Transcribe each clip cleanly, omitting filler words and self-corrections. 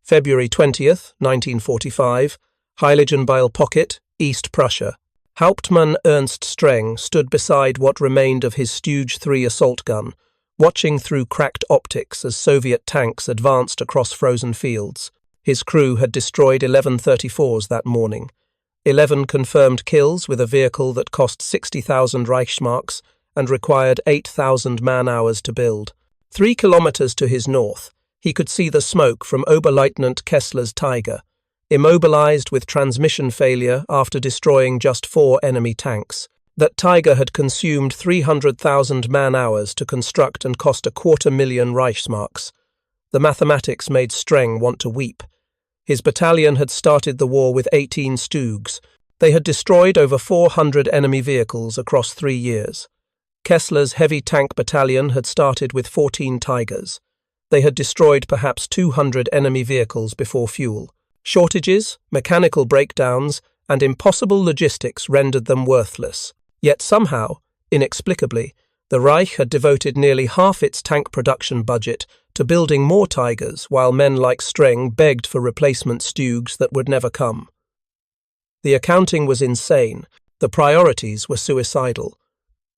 February 20th, 1945, Heiligenbeil Pocket, East Prussia. Hauptmann Ernst Streng stood beside what remained of his StuG III assault gun, watching through cracked optics as Soviet tanks advanced across frozen fields. His crew had destroyed 11 34s that morning. 11 confirmed kills with a vehicle that cost 60,000 Reichsmarks and required 8,000 man-hours to build. 3 kilometers to his north, he could see the smoke from Oberleutnant Kessler's Tiger, immobilized with transmission failure after destroying just 4 enemy tanks. That Tiger had consumed 300,000 man-hours to construct and cost 250,000 Reichsmarks. The mathematics made Streng want to weep. His battalion had started the war with 18 StuGs. They had destroyed over 400 enemy vehicles across 3 years. Kessler's heavy tank battalion had started with 14 Tigers. They had destroyed perhaps 200 enemy vehicles before fuel. Shortages, mechanical breakdowns, and impossible logistics rendered them worthless. Yet somehow, inexplicably, the Reich had devoted nearly half its tank production budget to building more Tigers, while men like Streng begged for replacement StuGs that would never come. The accounting was insane, the priorities were suicidal.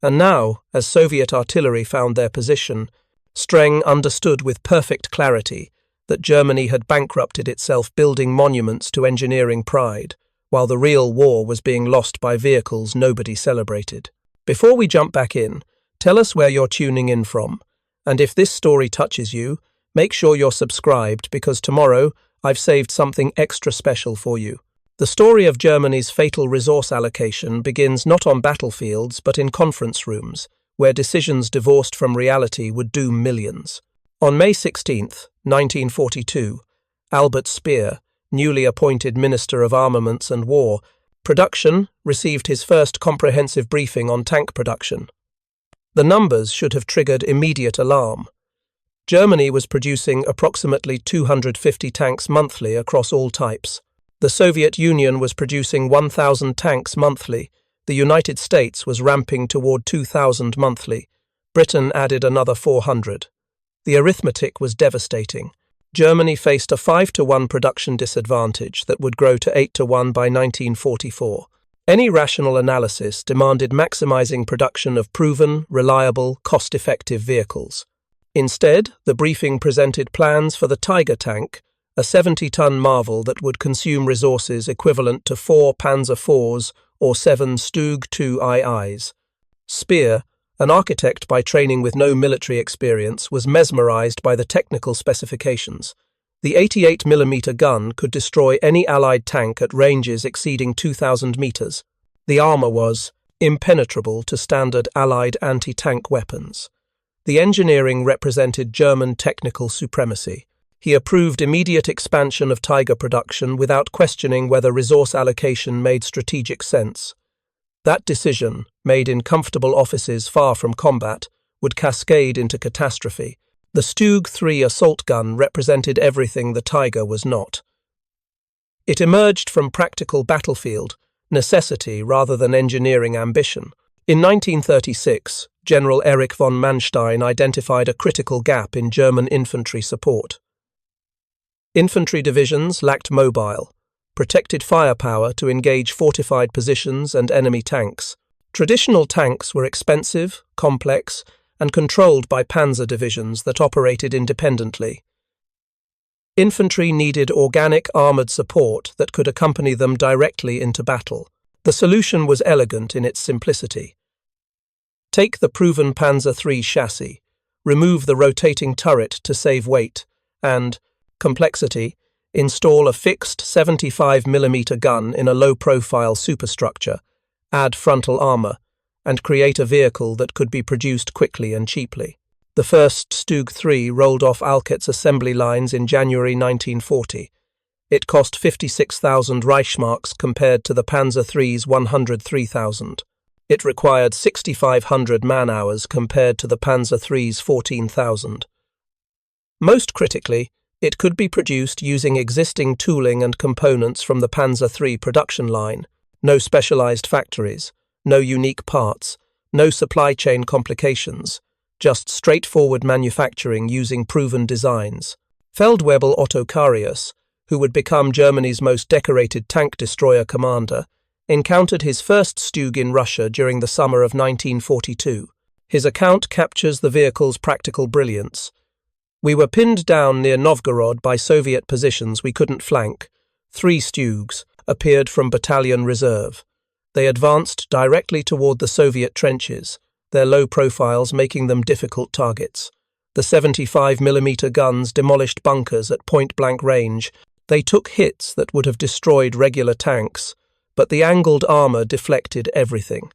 And now, as Soviet artillery found their position, Streng understood with perfect clarity that Germany had bankrupted itself building monuments to engineering pride, while the real war was being lost by vehicles nobody celebrated. Before we jump back in, tell us where you're tuning in from, and if this story touches you, make sure you're subscribed because tomorrow I've saved something extra special for you. The story of Germany's fatal resource allocation begins not on battlefields but in conference rooms, where decisions divorced from reality would doom millions. On May 16, 1942, Albert Speer, newly appointed Minister of Armaments and War, Production, received his first comprehensive briefing on tank production. The numbers should have triggered immediate alarm. Germany was producing approximately 250 tanks monthly across all types. The Soviet Union was producing 1,000 tanks monthly. The United States was ramping toward 2,000 monthly. Britain added another 400. The arithmetic was devastating. Germany faced a 5-to-1 production disadvantage that would grow to 8-to-1 by 1944. Any rational analysis demanded maximizing production of proven, reliable, cost-effective vehicles. Instead, the briefing presented plans for the Tiger tank, a 70-ton marvel that would consume resources equivalent to 4 Panzer IVs or 7 StuG IIs. Speer, an architect by training with no military experience, was mesmerized by the technical specifications. The 88mm gun could destroy any Allied tank at ranges exceeding 2,000 meters. The armor was impenetrable to standard Allied anti-tank weapons. The engineering represented German technical supremacy. He approved immediate expansion of Tiger production without questioning whether resource allocation made strategic sense. That decision, made in comfortable offices far from combat, would cascade into catastrophe. The StuG III assault gun represented everything the Tiger was not. It emerged from practical battlefield necessity rather than engineering ambition. In 1936, General Erich von Manstein identified a critical gap in German infantry support. Infantry divisions lacked mobile, protected firepower to engage fortified positions and enemy tanks. Traditional tanks were expensive, complex, and controlled by panzer divisions that operated independently. Infantry needed organic armoured support that could accompany them directly into battle. The solution was elegant in its simplicity. Take the proven Panzer III chassis, remove the rotating turret to save weight, and complexity, install a fixed 75mm gun in a low-profile superstructure, add frontal armor, and create a vehicle that could be produced quickly and cheaply. The first StuG III rolled off Alket's assembly lines in January 1940. It cost 56,000 Reichsmarks compared to the Panzer III's 103,000. It required 6,500 man-hours compared to the Panzer III's 14,000. Most critically, it could be produced using existing tooling and components from the Panzer III production line. No specialized factories, no unique parts, no supply chain complications, just straightforward manufacturing using proven designs. Feldwebel Otto Carius, who would become Germany's most decorated tank destroyer commander, encountered his first StuG in Russia during the summer of 1942. His account captures the vehicle's practical brilliance. "We were pinned down near Novgorod by Soviet positions we couldn't flank. 3 StuGs appeared from battalion reserve. They advanced directly toward the Soviet trenches, their low profiles making them difficult targets. The 75mm guns demolished bunkers at point-blank range. They took hits that would have destroyed regular tanks, but the angled armor deflected everything.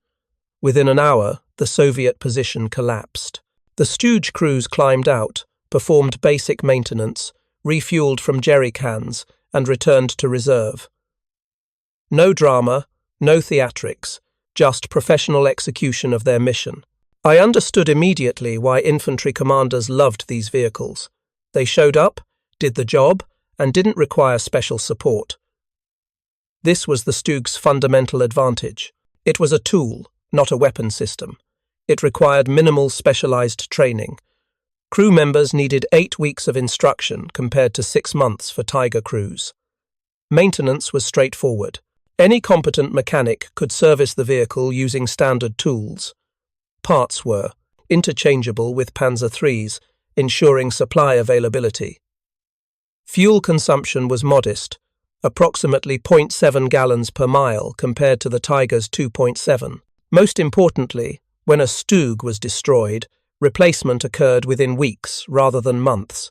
Within an hour, the Soviet position collapsed. The StuG crews climbed out, performed basic maintenance, refueled from jerry cans, and returned to reserve. No drama, no theatrics, just professional execution of their mission. I understood immediately why infantry commanders loved these vehicles. They showed up, did the job, and didn't require special support. This was the StuG's fundamental advantage. It was a tool, not a weapon system. It required minimal specialized training. Crew members needed 8 weeks of instruction compared to 6 months for Tiger crews. Maintenance was straightforward. Any competent mechanic could service the vehicle using standard tools. Parts were interchangeable with Panzer III's, ensuring supply availability. Fuel consumption was modest, approximately 0.7 gallons per mile compared to the Tiger's 2.7. Most importantly, when a StuG was destroyed, replacement occurred within weeks rather than months.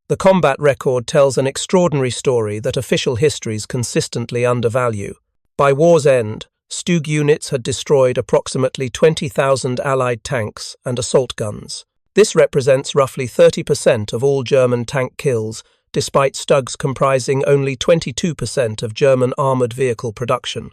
The combat record tells an extraordinary story that official histories consistently undervalue. By war's end, StuG units had destroyed approximately 20,000 Allied tanks and assault guns. This represents roughly 30% of all German tank kills, despite StuGs comprising only 22% of German armoured vehicle production.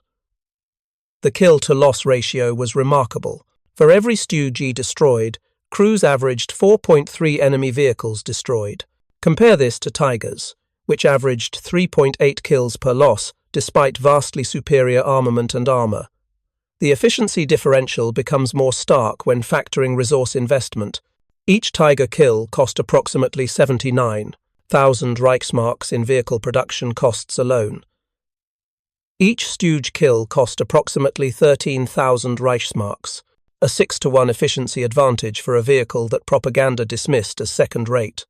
The kill-to-loss ratio was remarkable. For every StuG destroyed, crews averaged 4.3 enemy vehicles destroyed. Compare this to Tigers, which averaged 3.8 kills per loss, despite vastly superior armament and armour. The efficiency differential becomes more stark when factoring resource investment. Each Tiger kill cost approximately 79,000 Reichsmarks in vehicle production costs alone. Each StuG kill cost approximately 13,000 Reichsmarks, a 6-to-1 efficiency advantage for a vehicle that propaganda dismissed as second-rate.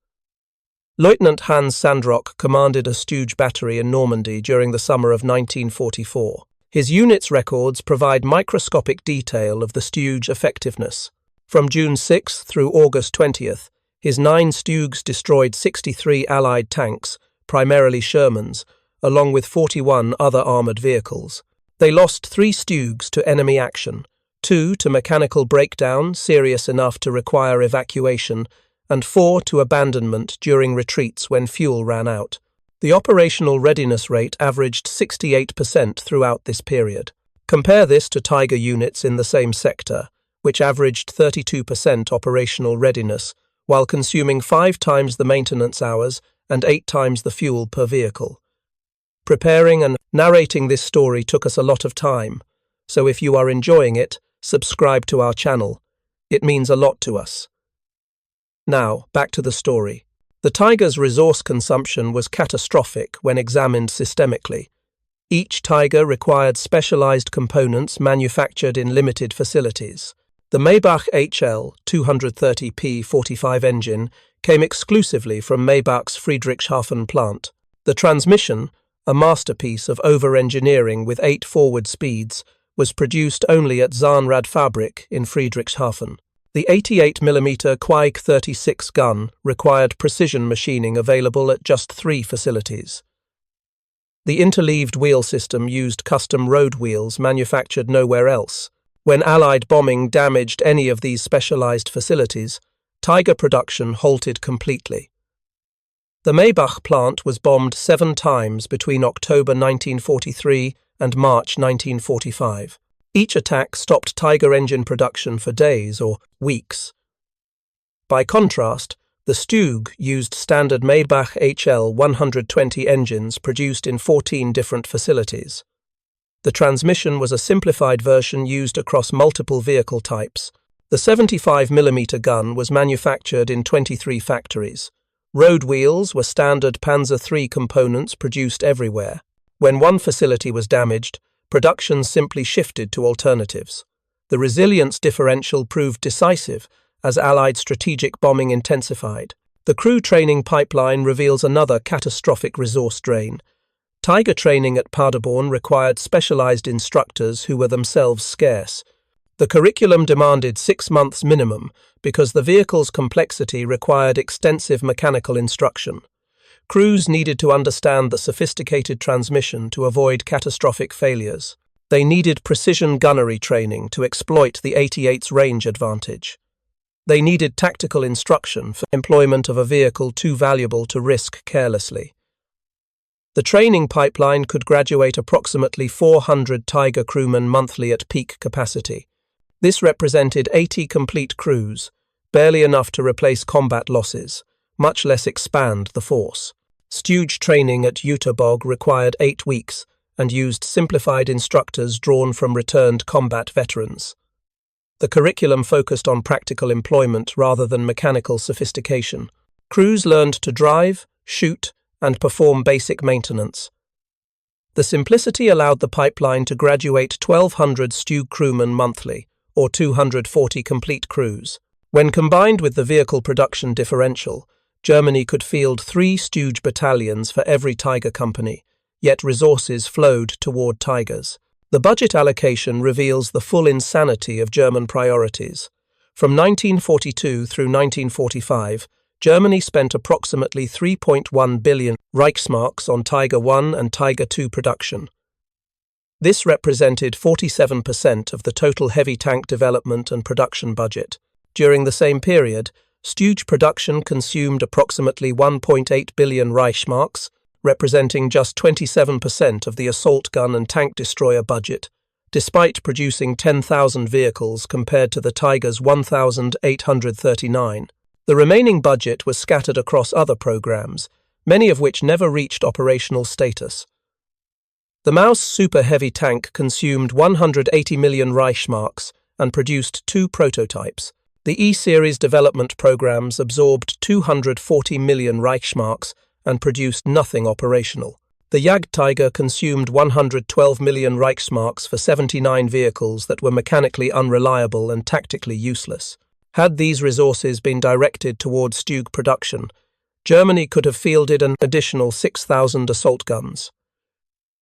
Lieutenant Hans Sandrock commanded a StuG battery in Normandy during the summer of 1944. His unit's records provide microscopic detail of the StuG effectiveness. From June 6 through August 20th, his 9 StuGs destroyed 63 Allied tanks, primarily Shermans, along with 41 other armoured vehicles. They lost 3 StuGs to enemy action, 2 to mechanical breakdown, serious enough to require evacuation, and 4 to abandonment during retreats when fuel ran out. The operational readiness rate averaged 68% throughout this period. Compare this to Tiger units in the same sector, which averaged 32% operational readiness, while consuming 5 times the maintenance hours and 8 times the fuel per vehicle. Preparing and narrating this story took us a lot of time, so if you are enjoying it, subscribe to our channel. It means a lot to us. Now, back to the story. The Tiger's resource consumption was catastrophic when examined systemically. Each Tiger required specialized components manufactured in limited facilities. The Maybach HL 230P45 engine came exclusively from Maybach's Friedrichshafen plant. The transmission, a masterpiece of over-engineering with 8 forward speeds, was produced only at Zahnradfabrik in Friedrichshafen. The 88mm Quake 36 gun required precision machining available at just 3 facilities. The interleaved wheel system used custom road wheels manufactured nowhere else. When Allied bombing damaged any of these specialized facilities, Tiger production halted completely. The Maybach plant was bombed 7 times between October 1943 and March 1945. Each attack stopped Tiger engine production for days or weeks. By contrast, the StuG used standard Maybach HL 120 engines produced in 14 different facilities. The transmission was a simplified version used across multiple vehicle types. The 75mm gun was manufactured in 23 factories. Road wheels were standard Panzer III components produced everywhere. When one facility was damaged, production simply shifted to alternatives. The resilience differential proved decisive as Allied strategic bombing intensified. The crew training pipeline reveals another catastrophic resource drain. Tiger training at Paderborn required specialized instructors who were themselves scarce. The curriculum demanded 6 months minimum because the vehicle's complexity required extensive mechanical instruction. Crews needed to understand the sophisticated transmission to avoid catastrophic failures. They needed precision gunnery training to exploit the 88's range advantage. They needed tactical instruction for employment of a vehicle too valuable to risk carelessly. The training pipeline could graduate approximately 400 Tiger crewmen monthly at peak capacity. This represented 80 complete crews, barely enough to replace combat losses, much less expand the force. StuG training at Jüterbog required 8 weeks and used simplified instructors drawn from returned combat veterans. The curriculum focused on practical employment rather than mechanical sophistication. Crews learned to drive, shoot, and perform basic maintenance. The simplicity allowed the pipeline to graduate 1,200 StuG crewmen monthly, or 240 complete crews. When combined with the vehicle production differential, Germany could field 3 StuG battalions for every Tiger company, yet resources flowed toward Tigers. The budget allocation reveals the full insanity of German priorities. From 1942 through 1945, Germany spent approximately 3.1 billion Reichsmarks on Tiger I and Tiger II production. This represented 47% of the total heavy tank development and production budget. During the same period, StuG production consumed approximately 1.8 billion Reichsmarks, representing just 27% of the assault gun and tank destroyer budget, despite producing 10,000 vehicles compared to the Tiger's 1,839. The remaining budget was scattered across other programs, many of which never reached operational status. The Maus super heavy tank consumed 180 million Reichsmarks and produced 2 prototypes. The E-series development programs absorbed 240 million Reichsmarks and produced nothing operational. The Jagdtiger consumed 112 million Reichsmarks for 79 vehicles that were mechanically unreliable and tactically useless. Had these resources been directed toward StuG production, Germany could have fielded an additional 6,000 assault guns.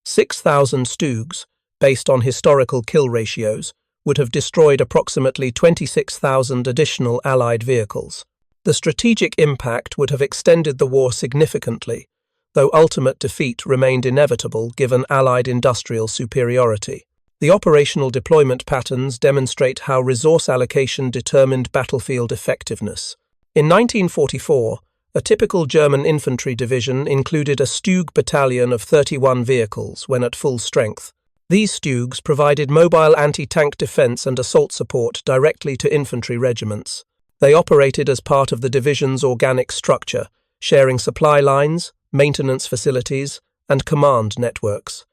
6,000 StuGs, based on historical kill ratios, would have destroyed approximately 26,000 additional Allied vehicles. The strategic impact would have extended the war significantly, though ultimate defeat remained inevitable given Allied industrial superiority. The operational deployment patterns demonstrate how resource allocation determined battlefield effectiveness. In 1944, a typical German infantry division included a StuG battalion of 31 vehicles when at full strength. These StuGs provided mobile anti-tank defense and assault support directly to infantry regiments. They operated as part of the division's organic structure, sharing supply lines, maintenance facilities, and command networks.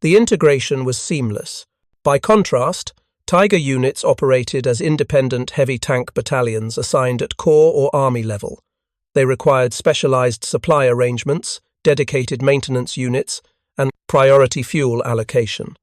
The integration was seamless. By contrast, Tiger units operated as independent heavy tank battalions assigned at corps or army level. They required specialized supply arrangements, dedicated maintenance units, and priority fuel allocation.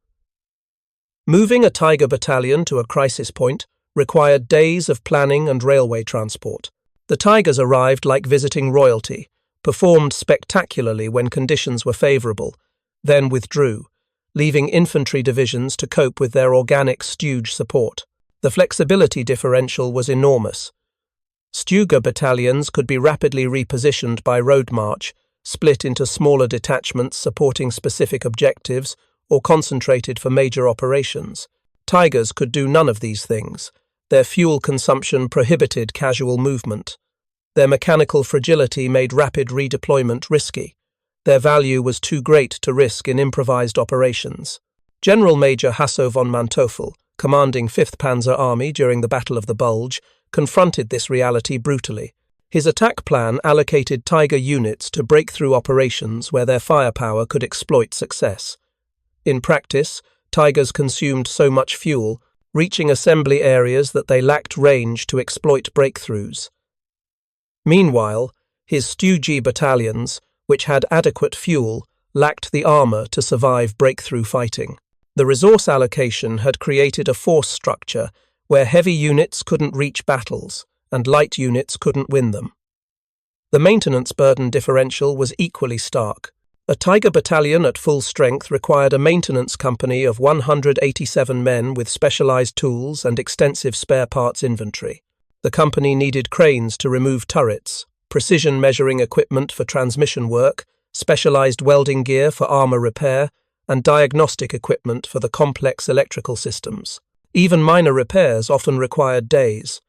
Moving a Tiger battalion to a crisis point required days of planning and railway transport. The Tigers arrived like visiting royalty, performed spectacularly when conditions were favorable, then withdrew, leaving infantry divisions to cope with their organic StuG support. The flexibility differential was enormous. StuG battalions could be rapidly repositioned by road march, split into smaller detachments supporting specific objectives, or concentrated for major operations. Tigers could do none of these things. Their fuel consumption prohibited casual movement. Their mechanical fragility made rapid redeployment risky. Their value was too great to risk in improvised operations. General Major Hasso von Manteuffel, commanding 5th Panzer Army during the Battle of the Bulge, confronted this reality brutally. His attack plan allocated Tiger units to breakthrough operations where their firepower could exploit success. In practice, Tigers consumed so much fuel, reaching assembly areas that they lacked range to exploit breakthroughs. Meanwhile, His StuG battalions, which had adequate fuel, lacked the armor to survive breakthrough fighting. The resource allocation had created a force structure where heavy units couldn't reach battles and light units couldn't win them. The maintenance burden differential was equally stark. A Tiger battalion at full strength required a maintenance company of 187 men with specialized tools and extensive spare parts inventory. The company needed cranes to remove turrets, precision measuring equipment for transmission work, specialized welding gear for armor repair, and diagnostic equipment for the complex electrical systems. Even minor repairs often required days.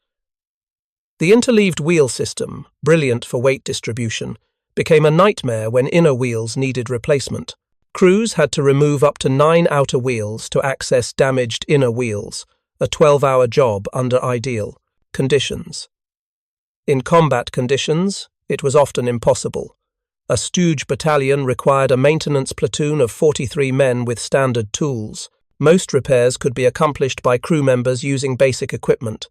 The interleaved wheel system, brilliant for weight distribution, became a nightmare when inner wheels needed replacement. Crews had to remove up to 9 outer wheels to access damaged inner wheels, a 12-hour job under ideal conditions. In combat conditions, it was often impossible. A StuG battalion required a maintenance platoon of 43 men with standard tools. Most repairs could be accomplished by crew members using basic equipment.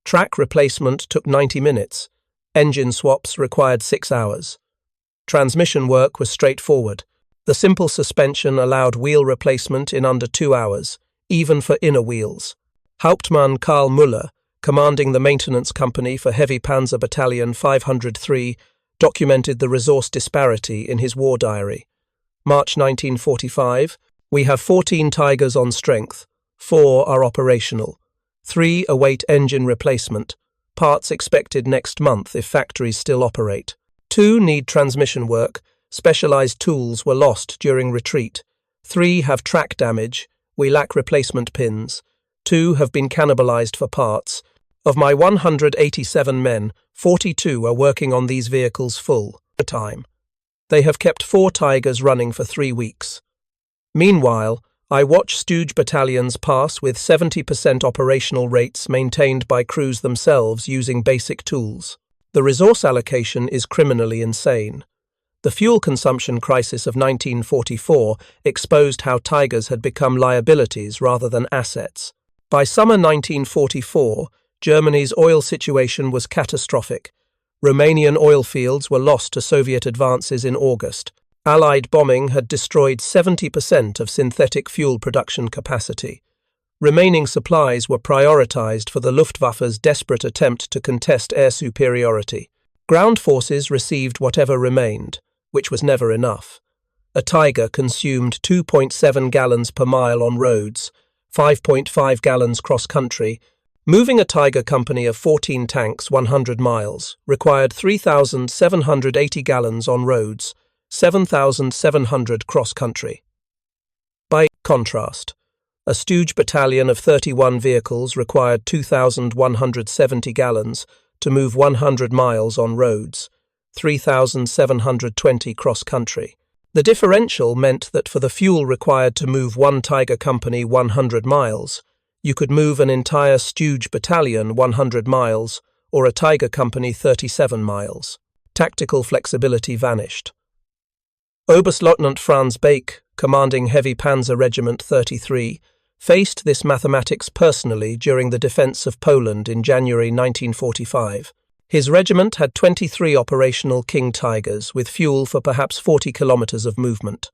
Track replacement took 90 minutes. Engine swaps required 6 hours. Transmission work was straightforward. The simple suspension allowed wheel replacement in under 2 hours, even for inner wheels. Hauptmann Karl Müller, commanding the maintenance company for Heavy Panzer Battalion 503, documented the resource disparity in his war diary. March 1945, we have 14 Tigers on strength, 4 are operational, 3 await engine replacement, parts expected next month if factories still operate. 2 need transmission work, specialized tools were lost during retreat. 3 have track damage, we lack replacement pins. 2 have been cannibalized for parts. Of my 187 men, 42 are working on these vehicles full time. They have kept 4 Tigers running for 3 weeks. Meanwhile, I watch StuG battalions pass with 70% operational rates maintained by crews themselves using basic tools. The resource allocation is criminally insane. The fuel consumption crisis of 1944 exposed how Tigers had become liabilities rather than assets. By summer 1944, Germany's oil situation was catastrophic. Romanian oil fields were lost to Soviet advances in August. Allied bombing had destroyed 70% of synthetic fuel production capacity. Remaining supplies were prioritized for the Luftwaffe's desperate attempt to contest air superiority. Ground forces received whatever remained, which was never enough. A Tiger consumed 2.7 gallons per mile on roads, 5.5 gallons cross-country. Moving a Tiger company of 14 tanks 100 miles required 3,780 gallons on roads, 7,700 cross-country. By contrast, a StuG battalion of 31 vehicles required 2,170 gallons to move 100 miles on roads, 3,720 cross-country. The differential meant that for the fuel required to move one Tiger company 100 miles, you could move an entire StuG battalion 100 miles or a Tiger company 37 miles. Tactical flexibility vanished. Oberleutnant Franz Bache, commanding Heavy Panzer Regiment 33, faced this mathematics personally during the defense of Poland in January 1945. His regiment had 23 operational King Tigers with fuel for perhaps 40 kilometers of movement.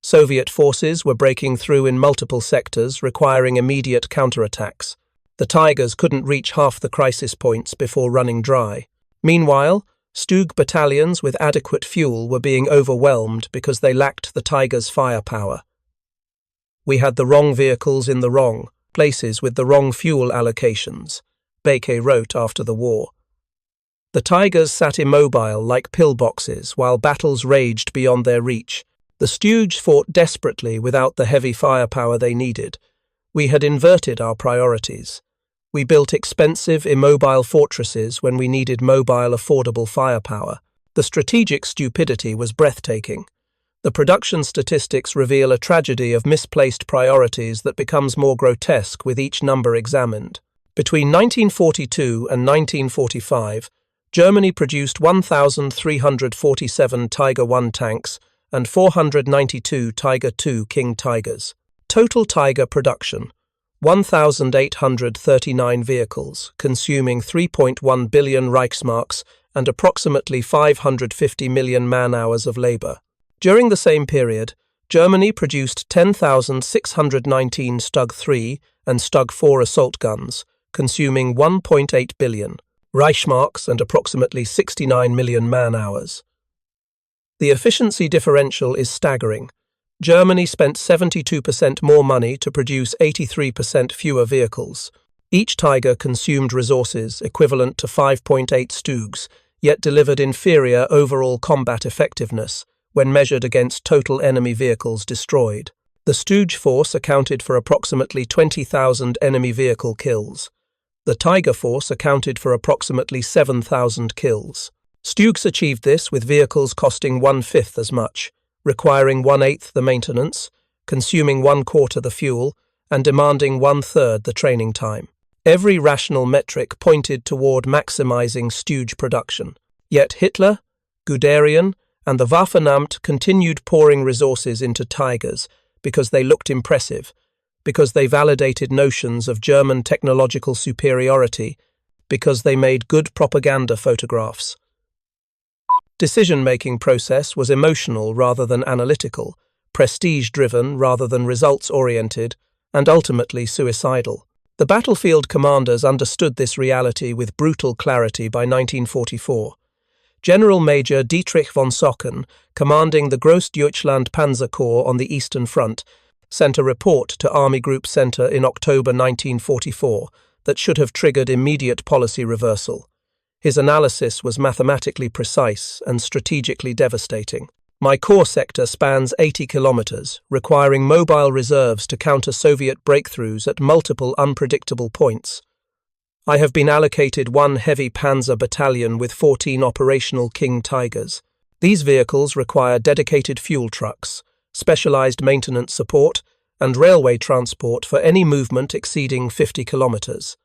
Soviet forces were breaking through in multiple sectors, requiring immediate counterattacks. The Tigers couldn't reach half the crisis points before running dry. Meanwhile, StuG battalions with adequate fuel were being overwhelmed because they lacked the Tigers' firepower. We had the wrong vehicles in the wrong places with the wrong fuel allocations, Bache wrote after the war. The Tigers sat immobile like pillboxes while battles raged beyond their reach. The StuGs fought desperately without the heavy firepower they needed. We had inverted our priorities. We built expensive, immobile fortresses when we needed mobile, affordable firepower. The strategic stupidity was breathtaking. The production statistics reveal a tragedy of misplaced priorities that becomes more grotesque with each number examined. Between 1942 and 1945, Germany produced 1,347 Tiger I tanks and 492 Tiger II King Tigers. Total Tiger production, 1,839 vehicles, consuming 3.1 billion Reichsmarks and approximately 550 million man-hours of labor. During the same period, Germany produced 10,619 StuG III and StuG IV assault guns, consuming 1.8 billion Reichsmarks and approximately 69 million man-hours. The efficiency differential is staggering. Germany spent 72% more money to produce 83% fewer vehicles. Each Tiger consumed resources equivalent to 5.8 StuGs, yet delivered inferior overall combat effectiveness when measured against total enemy vehicles destroyed. The StuG force accounted for approximately 20,000 enemy vehicle kills. The Tiger force accounted for approximately 7,000 kills. StuGs achieved this with vehicles costing 1/5 as much, requiring 1/8 the maintenance, consuming 1/4 the fuel, and demanding 1/3 the training time. Every rational metric pointed toward maximizing StuG production. Yet Hitler, Guderian, and the Waffenamt continued pouring resources into Tigers because they looked impressive, because they validated notions of German technological superiority, because they made good propaganda photographs. Decision-making process was emotional rather than analytical, prestige-driven rather than results-oriented, and ultimately suicidal. The battlefield commanders understood this reality with brutal clarity by 1944. General Major Dietrich von Socken, commanding the Großdeutschland Panzer Corps on the Eastern Front, sent a report to Army Group Center in October 1944 that should have triggered immediate policy reversal. His analysis was mathematically precise and strategically devastating. My corps sector spans 80 kilometers, requiring mobile reserves to counter Soviet breakthroughs at multiple unpredictable points. I have been allocated one heavy panzer battalion with 14 operational King Tigers. These vehicles require dedicated fuel trucks, specialized maintenance support, and railway transport for any movement exceeding 50 kilometers.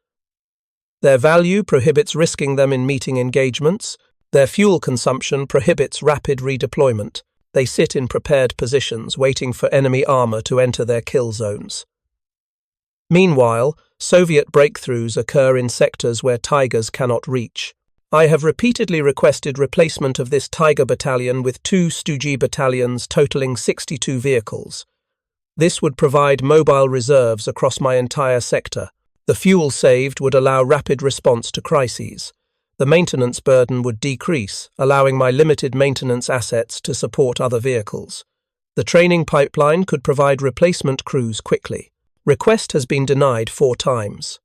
Their value prohibits risking them in meeting engagements. Their fuel consumption prohibits rapid redeployment. They sit in prepared positions, waiting for enemy armor to enter their kill zones. Meanwhile, Soviet breakthroughs occur in sectors where Tigers cannot reach. I have repeatedly requested replacement of this Tiger battalion with 2 StuG battalions totaling 62 vehicles. This would provide mobile reserves across my entire sector. The fuel saved would allow rapid response to crises. The maintenance burden would decrease, allowing my limited maintenance assets to support other vehicles. The training pipeline could provide replacement crews quickly. Request has been denied 4 times.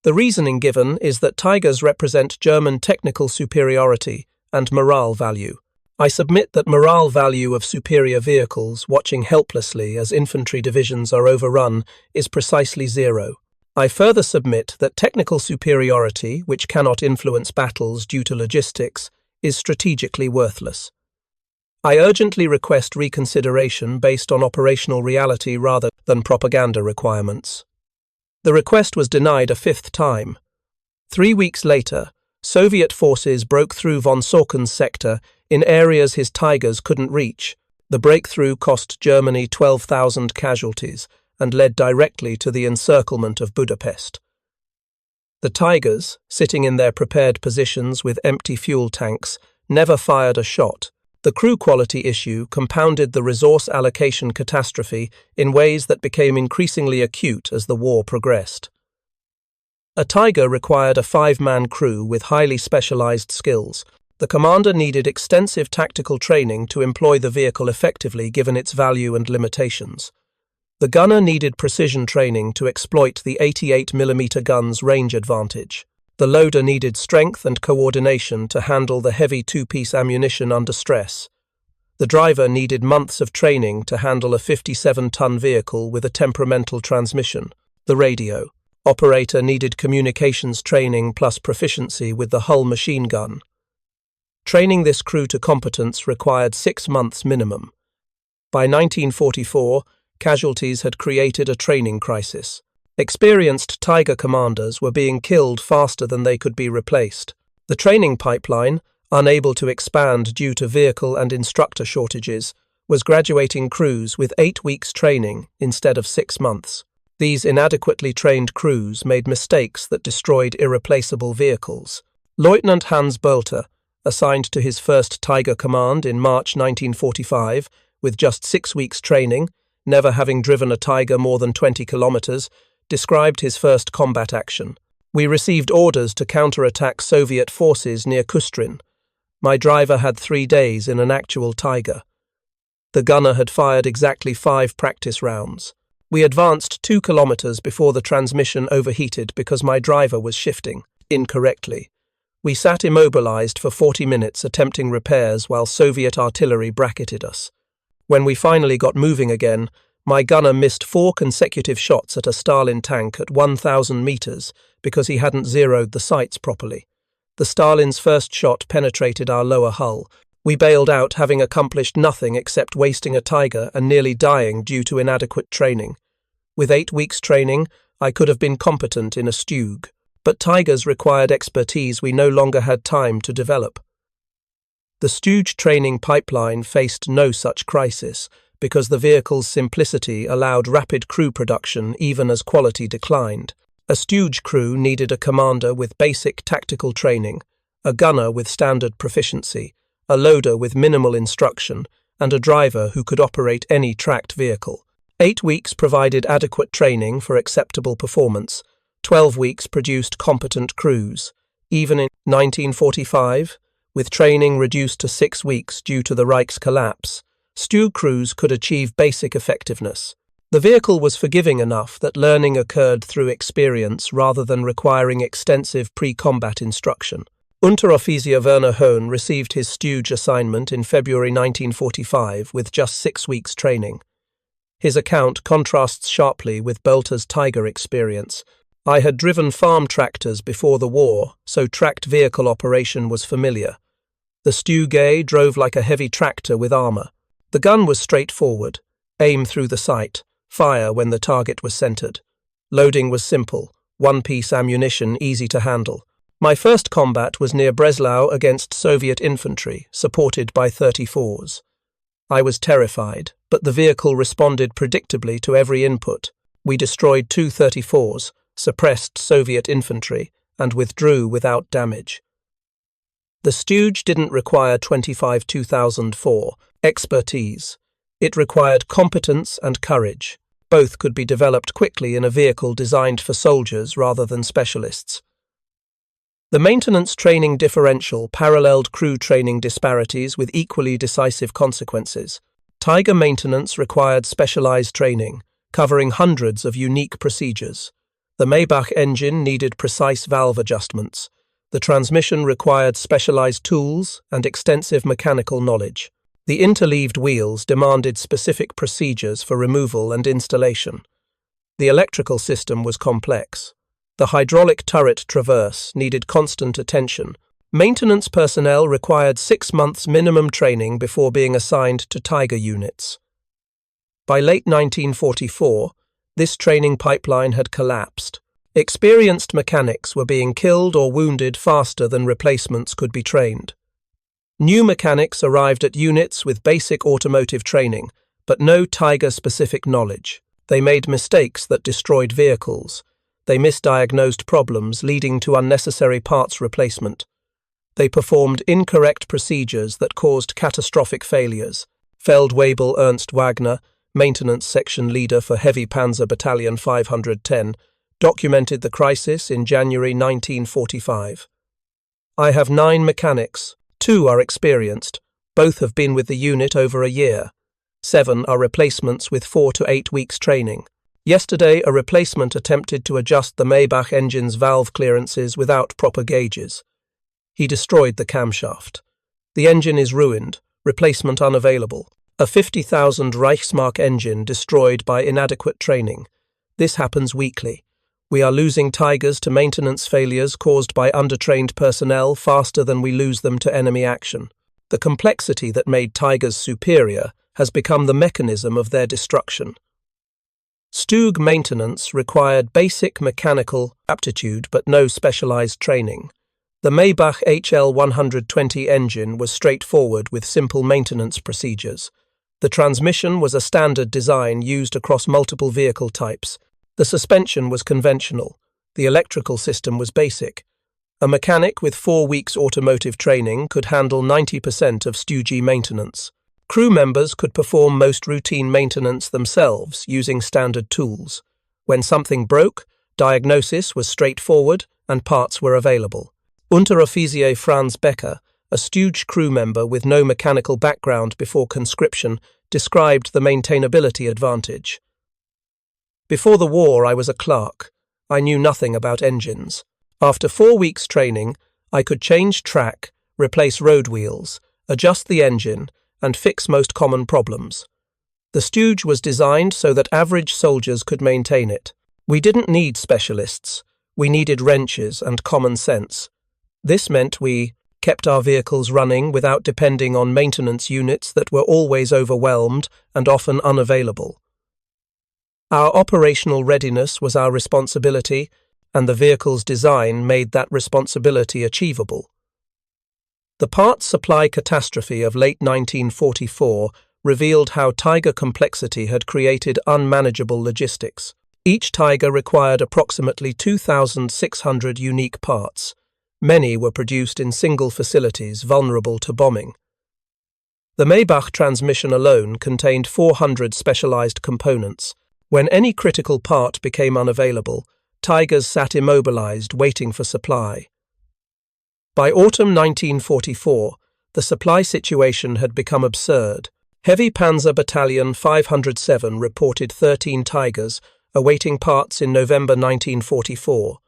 The reasoning given is that Tigers represent German technical superiority and morale value. I submit that morale value of superior vehicles watching helplessly as infantry divisions are overrun is precisely 0. I further submit that technical superiority, which cannot influence battles due to logistics, is strategically worthless. I urgently request reconsideration based on operational reality rather than propaganda requirements. The request was denied a 5th time. 3 weeks later, Soviet forces broke through von Socken's sector in areas his Tigers couldn't reach. The breakthrough cost Germany 12,000 casualties and led directly to the encirclement of Budapest. The Tigers, sitting in their prepared positions with empty fuel tanks, never fired a shot. The crew quality issue compounded the resource allocation catastrophe in ways that became increasingly acute as the war progressed. A Tiger required a 5-man crew with highly specialized skills. The commander needed extensive tactical training to employ the vehicle effectively given its value and limitations. The gunner needed precision training to exploit the 88mm gun's range advantage. The loader needed strength and coordination to handle the heavy 2-piece ammunition under stress. The driver needed months of training to handle a 57-ton vehicle with a temperamental transmission. The radio operator needed communications training plus proficiency with the hull machine gun. Training this crew to competence required 6 months minimum. By 1944, casualties had created a training crisis. Experienced Tiger commanders were being killed faster than they could be replaced. The training pipeline, unable to expand due to vehicle and instructor shortages, was graduating crews with 8 weeks training instead of 6 months. These inadequately trained crews made mistakes that destroyed irreplaceable vehicles. Lieutenant Hans Bölter, assigned to his first Tiger Command in March 1945, with just 6 weeks training, never having driven a Tiger more than 20 kilometers, described his first combat action. We received orders to counterattack Soviet forces near Kustrin. My driver had 3 days in an actual Tiger. The gunner had fired exactly 5 practice rounds. We advanced 2 kilometers before the transmission overheated because my driver was shifting incorrectly. We sat immobilized for 40 minutes attempting repairs while Soviet artillery bracketed us. When we finally got moving again, my gunner missed 4 consecutive shots at a Stalin tank at 1,000 meters because he hadn't zeroed the sights properly. The Stalin's first shot penetrated our lower hull. We bailed out, having accomplished nothing except wasting a Tiger and nearly dying due to inadequate training. With 8 weeks training, I could have been competent in a StuG, but Tigers required expertise we no longer had time to develop. The StuG training pipeline faced no such crisis because the vehicle's simplicity allowed rapid crew production even as quality declined. A StuG crew needed a commander with basic tactical training, a gunner with standard proficiency, a loader with minimal instruction, and a driver who could operate any tracked vehicle. 8 weeks provided adequate training for acceptable performance. 12 weeks produced competent crews. Even in 1945, with training reduced to 6 weeks due to the Reich's collapse, StuG crews could achieve basic effectiveness. The vehicle was forgiving enough that learning occurred through experience rather than requiring extensive pre-combat instruction. Unteroffizier Werner Hohn received his StuG assignment in February 1945 with just 6 weeks training. His account contrasts sharply with Bölter's Tiger experience. I had driven farm tractors before the war, so tracked vehicle operation was familiar. The StuG drove like a heavy tractor with armor. The gun was straightforward: aim through the sight, fire when the target was centered. Loading was simple, one-piece ammunition easy to handle. My first combat was near Breslau against Soviet infantry, supported by 34s. I was terrified, but the vehicle responded predictably to every input. We destroyed 2 34s, suppressed Soviet infantry, and withdrew without damage. The StuG didn't require 25-2004 expertise. It required competence and courage. Both could be developed quickly in a vehicle designed for soldiers rather than specialists. The maintenance training differential paralleled crew training disparities with equally decisive consequences. Tiger maintenance required specialized training, covering hundreds of unique procedures. The Maybach engine needed precise valve adjustments. The transmission required specialized tools and extensive mechanical knowledge. The interleaved wheels demanded specific procedures for removal and installation. The electrical system was complex. The hydraulic turret traverse needed constant attention. Maintenance personnel required 6 months minimum training before being assigned to Tiger units. By late 1944, this training pipeline had collapsed. Experienced mechanics were being killed or wounded faster than replacements could be trained. New mechanics arrived at units with basic automotive training, but no Tiger-specific knowledge. They made mistakes that destroyed vehicles. They misdiagnosed problems, leading to unnecessary parts replacement. They performed incorrect procedures that caused catastrophic failures. Feldwebel Ernst Wagner, maintenance section leader for Heavy Panzer Battalion 510, documented the crisis in January 1945. I have 9 mechanics. 2 are experienced. Both have been with the unit over a year. 7 are replacements with 4 to 8 weeks training. Yesterday, a replacement attempted to adjust the Maybach engine's valve clearances without proper gauges. He destroyed the camshaft. The engine is ruined, replacement unavailable. A 50,000 Reichsmark engine destroyed by inadequate training. This happens weekly. We are losing Tigers to maintenance failures caused by undertrained personnel faster than we lose them to enemy action. The complexity that made Tigers superior has become the mechanism of their destruction. StuG maintenance required basic mechanical aptitude but no specialized training. The Maybach HL120 engine was straightforward with simple maintenance procedures. The transmission was a standard design used across multiple vehicle types. The suspension was conventional. The electrical system was basic. A mechanic with 4 weeks automotive training could handle 90% of StuG maintenance. Crew members could perform most routine maintenance themselves using standard tools. When something broke, diagnosis was straightforward and parts were available. Unteroffizier Franz Becker, a StuG crew member with no mechanical background before conscription, described the maintainability advantage. Before the war, I was a clerk. I knew nothing about engines. After 4 weeks training, I could change track, replace road wheels, adjust the engine, and fix most common problems. The StuG was designed so that average soldiers could maintain it. We didn't need specialists. We needed wrenches and common sense. This meant we kept our vehicles running without depending on maintenance units that were always overwhelmed and often unavailable. Our operational readiness was our responsibility, and the vehicle's design made that responsibility achievable. The parts supply catastrophe of late 1944 revealed how Tiger complexity had created unmanageable logistics. Each Tiger required approximately 2,600 unique parts. Many were produced in single facilities vulnerable to bombing. The Maybach transmission alone contained 400 specialized components. When any critical part became unavailable, Tigers sat immobilized, waiting for supply. By autumn 1944, the supply situation had become absurd. Heavy Panzer Battalion 507 reported 13 Tigers awaiting parts in November 1944.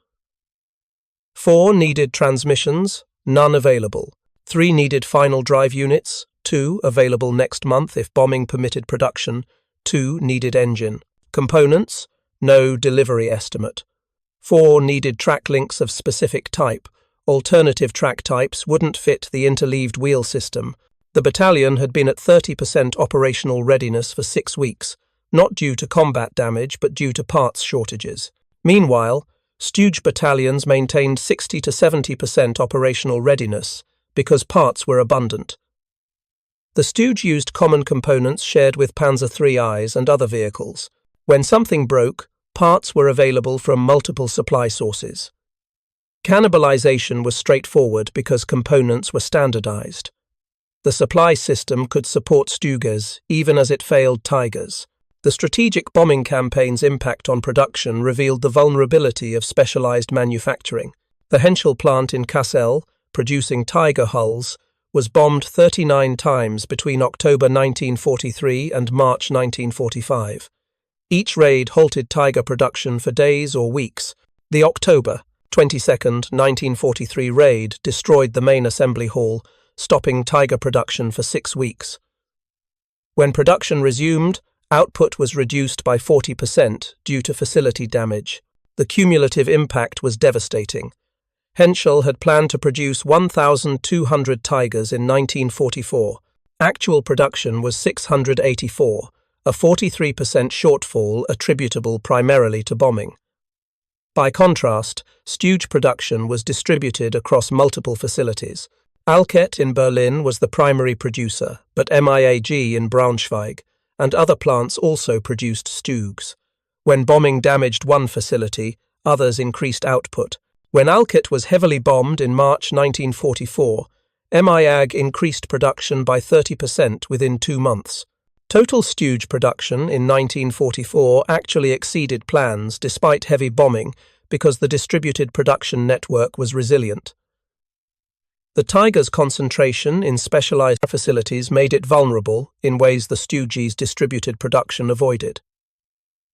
4 needed transmissions, none available. 3 needed final drive units, 2 available next month if bombing permitted production. 2 needed engine. Components, no delivery estimate. 4 needed track links of specific type. Alternative track types wouldn't fit the interleaved wheel system. The battalion had been at 30% operational readiness for 6 weeks, not due to combat damage but due to parts shortages. Meanwhile, StuG battalions maintained 60 to 70% operational readiness because parts were abundant. The StuG used common components shared with Panzer III's and other vehicles. When something broke, parts were available from multiple supply sources. Cannibalization was straightforward because components were standardized. The supply system could support StuGs even as it failed Tigers. The strategic bombing campaign's impact on production revealed the vulnerability of specialized manufacturing. The Henschel plant in Kassel, producing Tiger hulls, was bombed 39 times between October 1943 and March 1945. Each raid halted Tiger production for days or weeks. The October 22nd, 1943 raid destroyed the main assembly hall, stopping Tiger production for 6 weeks. When production resumed, output was reduced by 40% due to facility damage. The cumulative impact was devastating. Henschel had planned to produce 1,200 Tigers in 1944. Actual production was 684, a 43% shortfall attributable primarily to bombing. By contrast, StuG production was distributed across multiple facilities. Alket in Berlin was the primary producer, but MIAG in Braunschweig and other plants also produced StuGs. When bombing damaged one facility, others increased output. When Alket was heavily bombed in March 1944, MIAG increased production by 30% within 2 months. Total StuG production in 1944 actually exceeded plans despite heavy bombing because the distributed production network was resilient. The Tiger's concentration in specialized facilities made it vulnerable in ways the StuG's distributed production avoided.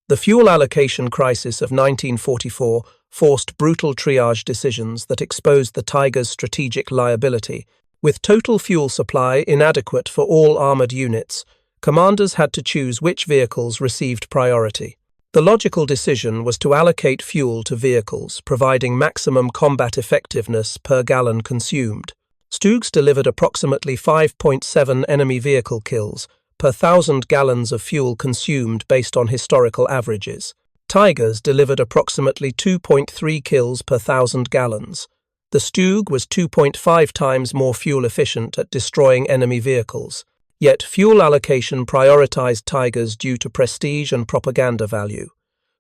The fuel allocation crisis of 1944 forced brutal triage decisions that exposed the Tiger's strategic liability. With total fuel supply inadequate for all armored units, commanders had to choose which vehicles received priority. The logical decision was to allocate fuel to vehicles, providing maximum combat effectiveness per gallon consumed. StuGs delivered approximately 5.7 enemy vehicle kills per 1,000 gallons of fuel consumed based on historical averages. Tigers delivered approximately 2.3 kills per 1,000 gallons. The StuG was 2.5 times more fuel efficient at destroying enemy vehicles. Yet fuel allocation prioritized Tigers due to prestige and propaganda value.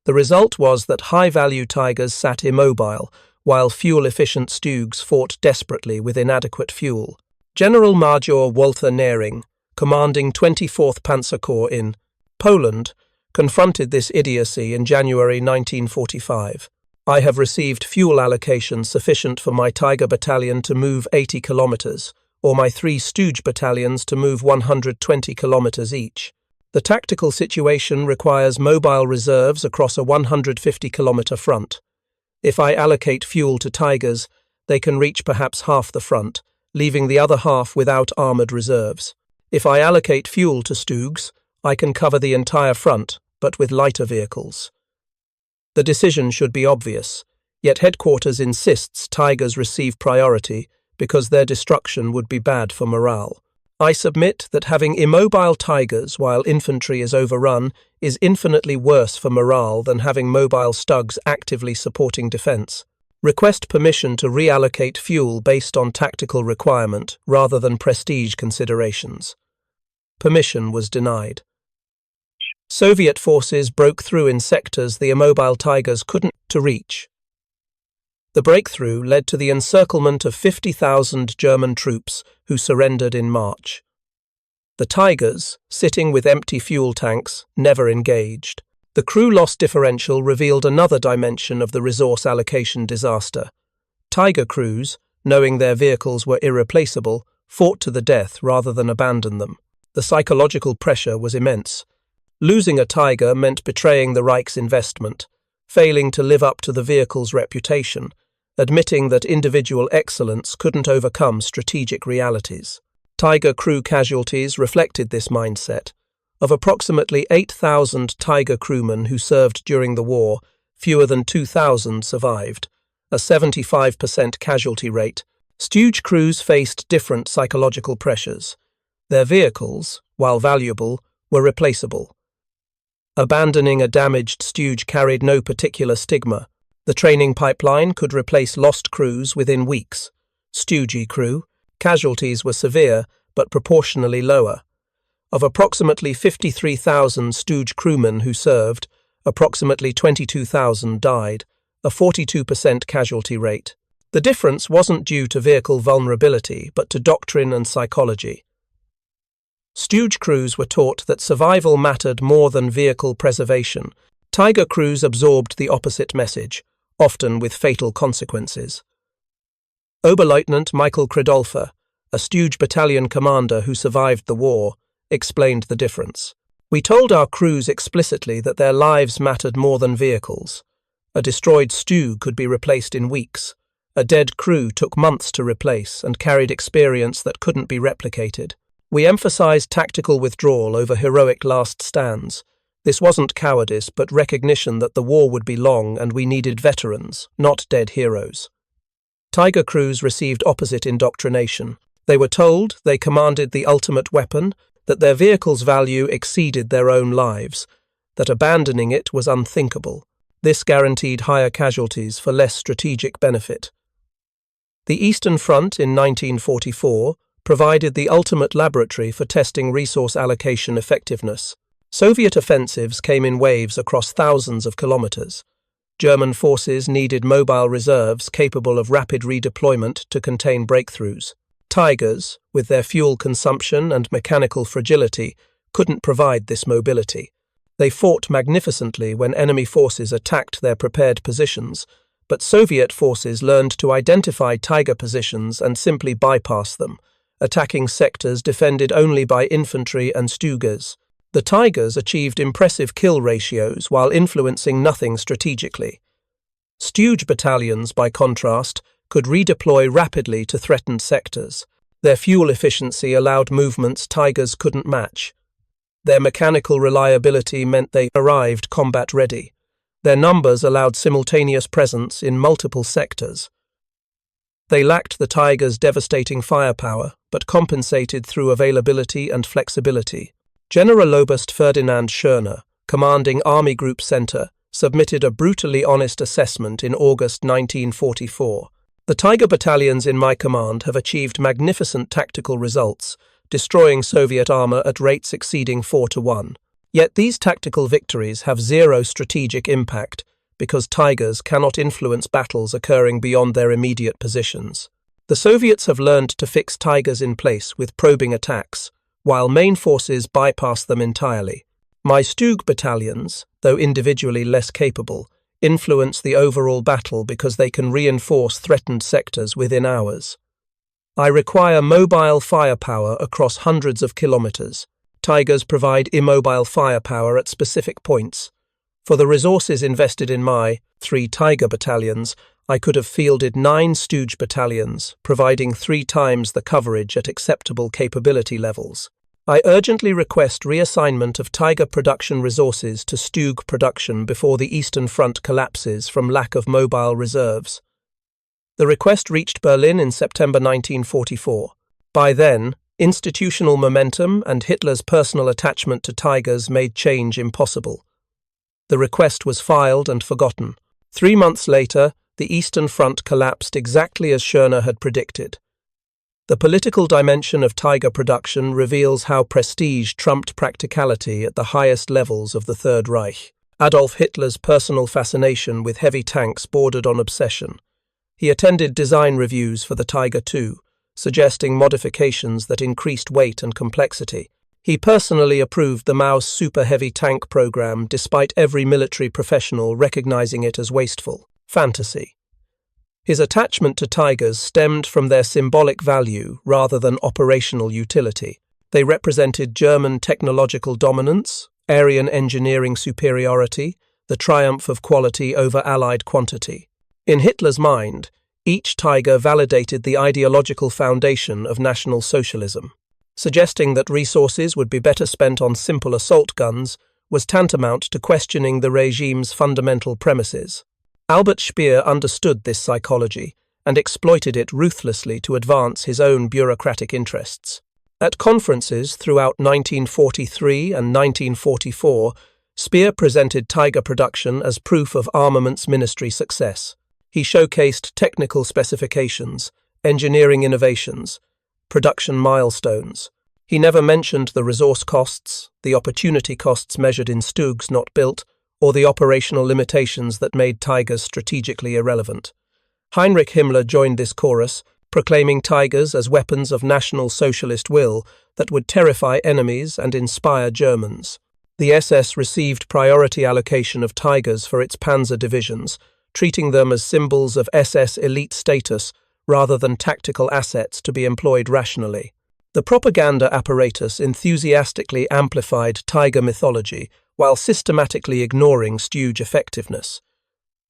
The result was that high-value Tigers sat immobile, while fuel-efficient StuGs fought desperately with inadequate fuel. General Major Walter Nering, commanding 24th Panzer Corps in Poland, confronted this idiocy in January 1945. "I have received fuel allocation sufficient for my Tiger battalion to move 80 kilometers, or my 3 StuG battalions to move 120 kilometers each. The tactical situation requires mobile reserves across a 150-kilometer front. If I allocate fuel to Tigers, they can reach perhaps half the front, leaving the other half without armoured reserves. If I allocate fuel to StuGs, I can cover the entire front, but with lighter vehicles." The decision should be obvious, yet headquarters insists Tigers receive priority because their destruction would be bad for morale. I submit that having immobile Tigers while infantry is overrun is infinitely worse for morale than having mobile StuGs actively supporting defence. Request permission to reallocate fuel based on tactical requirement rather than prestige considerations. Permission was denied. Soviet forces broke through in sectors the immobile Tigers couldn't reach. The breakthrough led to the encirclement of 50,000 German troops who surrendered in March. The Tigers, sitting with empty fuel tanks, never engaged. The crew loss differential revealed another dimension of the resource allocation disaster. Tiger crews, knowing their vehicles were irreplaceable, fought to the death rather than abandon them. The psychological pressure was immense. Losing a Tiger meant betraying the Reich's investment, failing to live up to the vehicle's reputation, admitting that individual excellence couldn't overcome strategic realities. Tiger crew casualties reflected this mindset. Of approximately 8,000 Tiger crewmen who served during the war, fewer than 2,000 survived, a 75% casualty rate. StuG crews faced different psychological pressures. Their vehicles, while valuable, were replaceable. Abandoning a damaged StuG carried no particular stigma. The training pipeline could replace lost crews within weeks. StuG crew casualties were severe but proportionally lower. Of approximately 53,000 StuG crewmen who served, approximately 22,000 died, a 42% casualty rate. The difference wasn't due to vehicle vulnerability but to doctrine and psychology. StuG crews were taught that survival mattered more than vehicle preservation. Tiger crews absorbed the opposite message, often with fatal consequences. Oberleutnant Michael Kredolfer, a StuG battalion commander who survived the war, explained the difference. "We told our crews explicitly that their lives mattered more than vehicles. A destroyed StuG could be replaced in weeks. A dead crew took months to replace and carried experience that couldn't be replicated. We emphasized tactical withdrawal over heroic last stands. This wasn't cowardice, but recognition that the war would be long and we needed veterans, not dead heroes." Tiger crews received opposite indoctrination. They were told they commanded the ultimate weapon, that their vehicle's value exceeded their own lives, that abandoning it was unthinkable. This guaranteed higher casualties for less strategic benefit. The Eastern Front in 1944 provided the ultimate laboratory for testing resource allocation effectiveness. Soviet offensives came in waves across thousands of kilometers. German forces needed mobile reserves capable of rapid redeployment to contain breakthroughs. Tigers, with their fuel consumption and mechanical fragility, couldn't provide this mobility. They fought magnificently when enemy forces attacked their prepared positions, but Soviet forces learned to identify Tiger positions and simply bypass them, attacking sectors defended only by infantry and StuGs. The Tigers achieved impressive kill ratios while influencing nothing strategically. StuG battalions, by contrast, could redeploy rapidly to threatened sectors. Their fuel efficiency allowed movements Tigers couldn't match. Their mechanical reliability meant they arrived combat-ready. Their numbers allowed simultaneous presence in multiple sectors. They lacked the Tigers' devastating firepower, but compensated through availability and flexibility. Generaloberst Ferdinand Schörner, commanding Army Group Center, submitted a brutally honest assessment in August 1944. "The Tiger battalions in my command have achieved magnificent tactical results, destroying Soviet armor at rates exceeding 4-1. Yet these tactical victories have zero strategic impact because Tigers cannot influence battles occurring beyond their immediate positions. The Soviets have learned to fix Tigers in place with probing attacks, while main forces bypass them entirely. My StuG battalions, though individually less capable, influence the overall battle because they can reinforce threatened sectors within hours. I require mobile firepower across hundreds of kilometers. Tigers provide immobile firepower at specific points. For the resources invested in my 3 Tiger battalions, I could have fielded 9 StuG battalions, providing 3 times the coverage at acceptable capability levels. I urgently request reassignment of Tiger production resources to StuG production before the Eastern Front collapses from lack of mobile reserves. The request reached Berlin in September 1944. By then, institutional momentum and Hitler's personal attachment to Tigers made change impossible. The request was filed and forgotten. 3 months later, the Eastern Front collapsed exactly as Schörner had predicted. The political dimension of Tiger production reveals how prestige trumped practicality at the highest levels of the Third Reich. Adolf Hitler's personal fascination with heavy tanks bordered on obsession. He attended design reviews for the Tiger II, suggesting modifications that increased weight and complexity. He personally approved the Maus super-heavy tank program despite every military professional recognizing it as wasteful. Fantasy. His attachment to Tigers stemmed from their symbolic value rather than operational utility. They represented German technological dominance, Aryan engineering superiority, the triumph of quality over Allied quantity. In Hitler's mind, each Tiger validated the ideological foundation of National Socialism. Suggesting that resources would be better spent on simple assault guns was tantamount to questioning the regime's fundamental premises. Albert Speer understood this psychology and exploited it ruthlessly to advance his own bureaucratic interests. At conferences throughout 1943 and 1944, Speer presented Tiger production as proof of armaments ministry success. He showcased technical specifications, engineering innovations, production milestones. He never mentioned the resource costs, the opportunity costs measured in StuGs not built, or the operational limitations that made Tigers strategically irrelevant. Heinrich Himmler joined this chorus, proclaiming Tigers as weapons of National Socialist will that would terrify enemies and inspire Germans. The SS received priority allocation of Tigers for its panzer divisions, treating them as symbols of SS elite status rather than tactical assets to be employed rationally. The propaganda apparatus enthusiastically amplified Tiger mythology while systematically ignoring StuG effectiveness.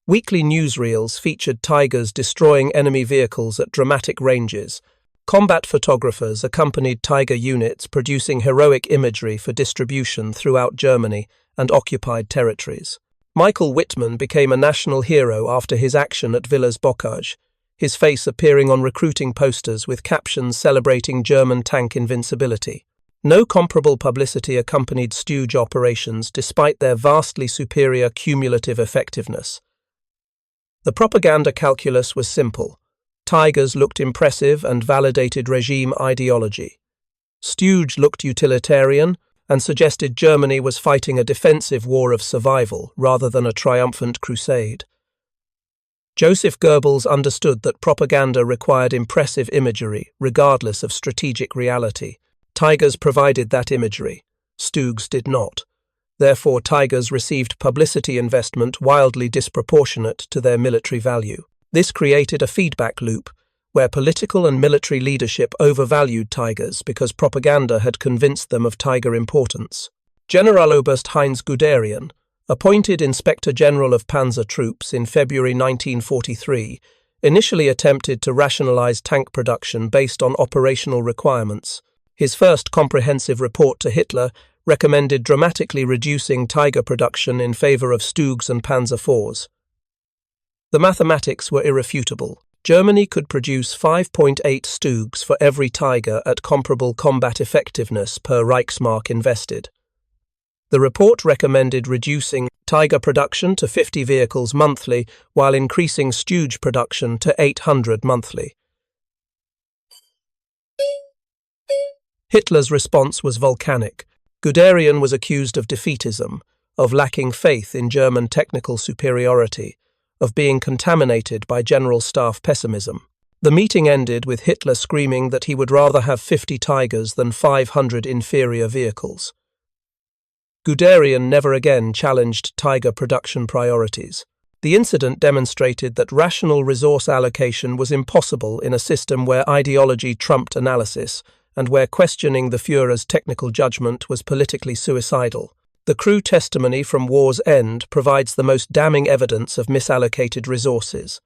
Weekly newsreels featured Tigers destroying enemy vehicles at dramatic ranges. Combat photographers accompanied Tiger units producing heroic imagery for distribution throughout Germany and occupied territories. Michael Wittmann became a national hero after his action at Villers-Bocage, his face appearing on recruiting posters with captions celebrating German tank invincibility. No comparable publicity accompanied StuG operations despite their vastly superior cumulative effectiveness. The propaganda calculus was simple. Tigers looked impressive and validated regime ideology. StuG looked utilitarian and suggested Germany was fighting a defensive war of survival rather than a triumphant crusade. Joseph Goebbels understood that propaganda required impressive imagery regardless of strategic reality. Tigers provided that imagery. StuGs did not. Therefore, Tigers received publicity investment wildly disproportionate to their military value. This created a feedback loop where political and military leadership overvalued Tigers because propaganda had convinced them of Tiger importance. Generaloberst Heinz Guderian, appointed Inspector General of Panzer Troops in February 1943, initially attempted to rationalize tank production based on operational requirements. His first comprehensive report to Hitler recommended dramatically reducing Tiger production in favor of StuGs and Panzer IVs. The mathematics were irrefutable. Germany could produce 5.8 StuGs for every Tiger at comparable combat effectiveness per Reichsmark invested. The report recommended reducing Tiger production to 50 vehicles monthly while increasing StuG production to 800 monthly. Hitler's response was volcanic. Guderian was accused of defeatism, of lacking faith in German technical superiority, of being contaminated by general staff pessimism. The meeting ended with Hitler screaming that he would rather have 50 Tigers than 500 inferior vehicles. Guderian never again challenged Tiger production priorities. The incident demonstrated that rational resource allocation was impossible in a system where ideology trumped analysis and where questioning the Führer's technical judgment was politically suicidal. The crew testimony from war's end provides the most damning evidence of misallocated resources.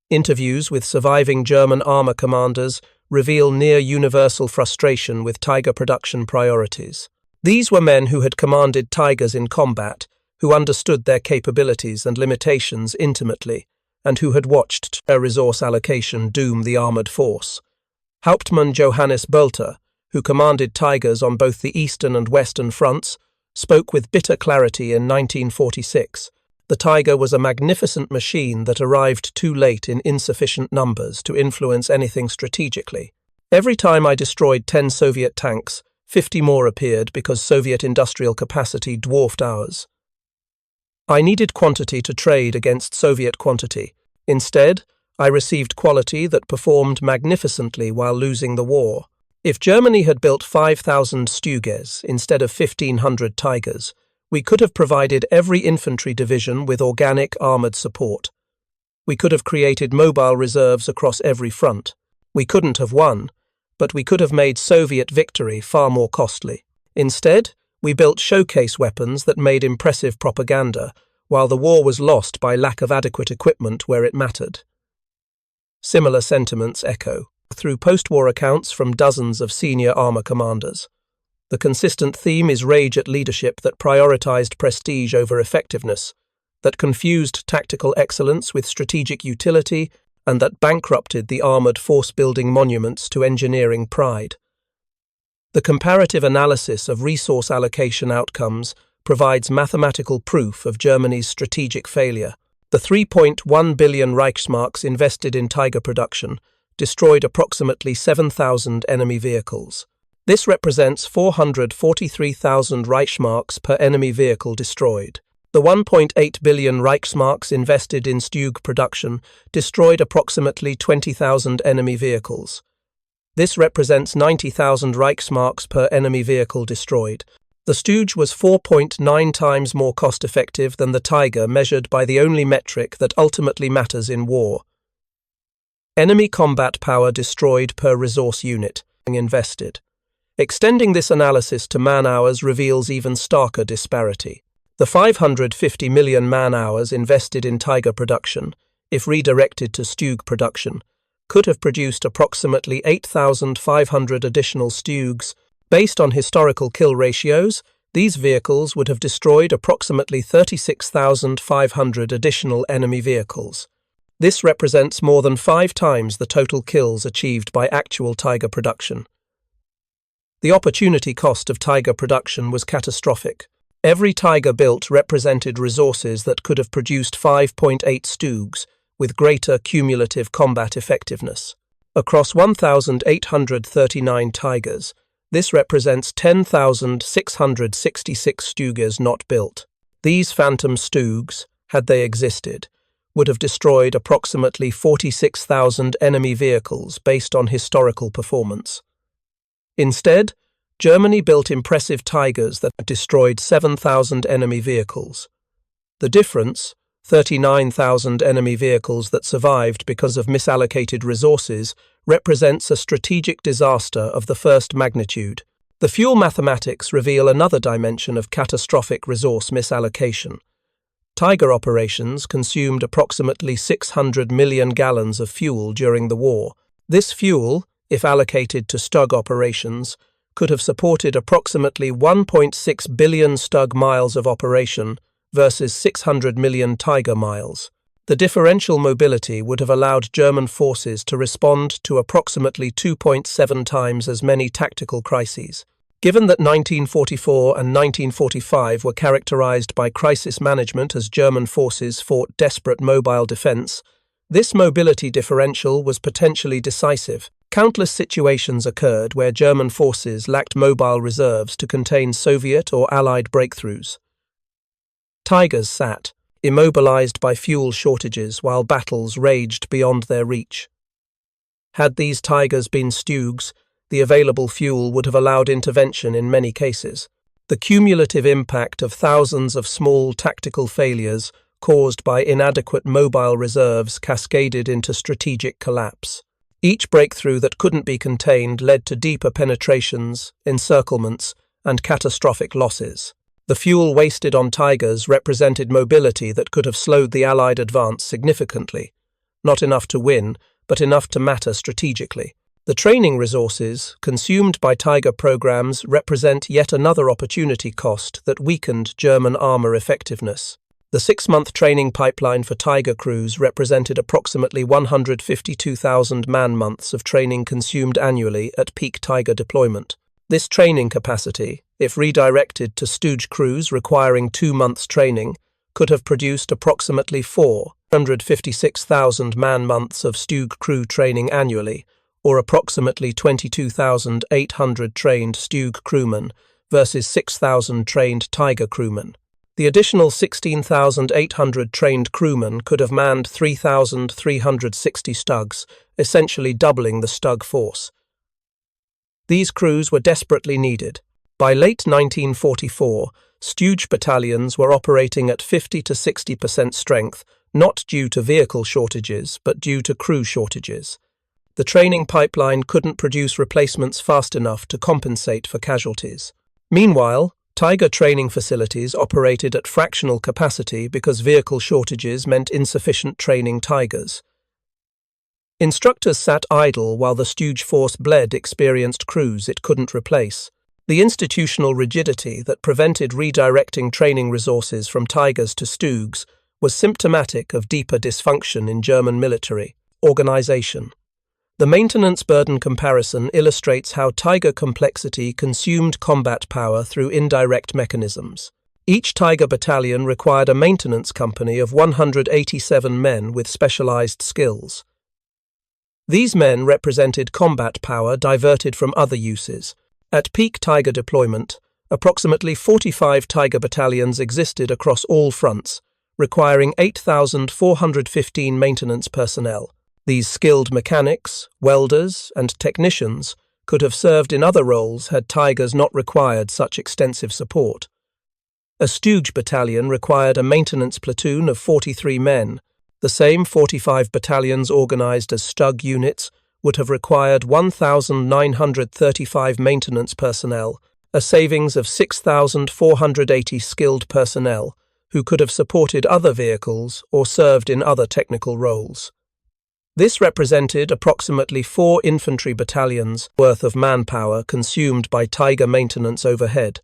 Interviews with surviving German armor commanders reveal near-universal frustration with Tiger production priorities. These were men who had commanded Tigers in combat, who understood their capabilities and limitations intimately, and who had watched their resource allocation doom the armoured force. Hauptmann Johannes Bölter, who commanded Tigers on both the eastern and western fronts, spoke with bitter clarity in 1946. The Tiger was a magnificent machine that arrived too late in insufficient numbers to influence anything strategically. Every time I destroyed 10 Soviet tanks, 50 more appeared because Soviet industrial capacity dwarfed ours. I needed quantity to trade against Soviet quantity. Instead, I received quality that performed magnificently while losing the war. If Germany had built 5,000 StuGs instead of 1,500 Tigers, we could have provided every infantry division with organic armoured support. We could have created mobile reserves across every front. We couldn't have won, but we could have made Soviet victory far more costly. Instead, we built showcase weapons that made impressive propaganda, while the war was lost by lack of adequate equipment where it mattered. Similar sentiments echo through post-war accounts from dozens of senior armor commanders. The consistent theme is rage at leadership that prioritized prestige over effectiveness, that confused tactical excellence with strategic utility, and that bankrupted the armored force-building monuments to engineering pride. The comparative analysis of resource allocation outcomes provides mathematical proof of Germany's strategic failure. The 3.1 billion Reichsmarks invested in Tiger production destroyed approximately 7,000 enemy vehicles. This represents 443,000 Reichsmarks per enemy vehicle destroyed. The 1.8 billion Reichsmarks invested in StuG production destroyed approximately 20,000 enemy vehicles. This represents 90,000 Reichsmarks per enemy vehicle destroyed. The StuG was 4.9 times more cost-effective than the Tiger measured by the only metric that ultimately matters in war. Enemy combat power destroyed per resource unit invested. Extending this analysis to man-hours reveals even starker disparity. The 550 million man-hours invested in Tiger production, if redirected to StuG production, could have produced approximately 8,500 additional StuGs. Based on historical kill ratios, these vehicles would have destroyed approximately 36,500 additional enemy vehicles. This represents more than 5 times the total kills achieved by actual Tiger production. The opportunity cost of Tiger production was catastrophic. Every Tiger built represented resources that could have produced 5.8 StuGs, with greater cumulative combat effectiveness. Across 1,839 Tigers, this represents 10,666 StuGs not built. These phantom StuGs, had they existed, would have destroyed approximately 46,000 enemy vehicles based on historical performance. Instead, Germany built impressive Tigers that destroyed 7,000 enemy vehicles. The difference, 39,000 enemy vehicles that survived because of misallocated resources, represents a strategic disaster of the first magnitude. The fuel mathematics reveal another dimension of catastrophic resource misallocation. Tiger operations consumed approximately 600 million gallons of fuel during the war. This fuel, if allocated to StuG operations, could have supported approximately 1.6 billion StuG miles of operation versus 600 million Tiger miles. The differential mobility would have allowed German forces to respond to approximately 2.7 times as many tactical crises. Given that 1944 and 1945 were characterized by crisis management as German forces fought desperate mobile defense, this mobility differential was potentially decisive. Countless situations occurred where German forces lacked mobile reserves to contain Soviet or Allied breakthroughs. Tigers sat, immobilized by fuel shortages while battles raged beyond their reach. Had these Tigers been StuGs, the available fuel would have allowed intervention in many cases. The cumulative impact of thousands of small tactical failures caused by inadequate mobile reserves cascaded into strategic collapse. Each breakthrough that couldn't be contained led to deeper penetrations, encirclements, and catastrophic losses. The fuel wasted on Tigers represented mobility that could have slowed the Allied advance significantly. Not enough to win, but enough to matter strategically. The training resources consumed by Tiger programs represent yet another opportunity cost that weakened German armor effectiveness. The 6-month training pipeline for Tiger crews represented approximately 152,000 man-months of training consumed annually at peak Tiger deployment. This training capacity, if redirected to StuG crews requiring 2 months training, could have produced approximately 456,000 man-months of StuG crew training annually, or approximately 22,800 trained StuG crewmen versus 6,000 trained Tiger crewmen. The additional 16,800 trained crewmen could have manned 3,360 StuGs, essentially doubling the StuG force. These crews were desperately needed. By late 1944, StuG battalions were operating at 50 to 60% strength, not due to vehicle shortages, but due to crew shortages. The training pipeline couldn't produce replacements fast enough to compensate for casualties. Meanwhile, Tiger training facilities operated at fractional capacity because vehicle shortages meant insufficient training Tigers. Instructors sat idle while the StuG force bled experienced crews it couldn't replace. The institutional rigidity that prevented redirecting training resources from Tigers to StuGs was symptomatic of deeper dysfunction in German military organization. The maintenance burden comparison illustrates how Tiger complexity consumed combat power through indirect mechanisms. Each Tiger battalion required a maintenance company of 187 men with specialized skills. These men represented combat power diverted from other uses. At peak Tiger deployment, approximately 45 Tiger battalions existed across all fronts, requiring 8,415 maintenance personnel. These skilled mechanics, welders, and technicians could have served in other roles had Tigers not required such extensive support. A StuG battalion required a maintenance platoon of 43 men. The same 45 battalions organized as StuG units would have required 1,935 maintenance personnel, a savings of 6,480 skilled personnel, who could have supported other vehicles or served in other technical roles. This represented approximately 4 infantry battalions' worth of manpower consumed by Tiger maintenance overhead.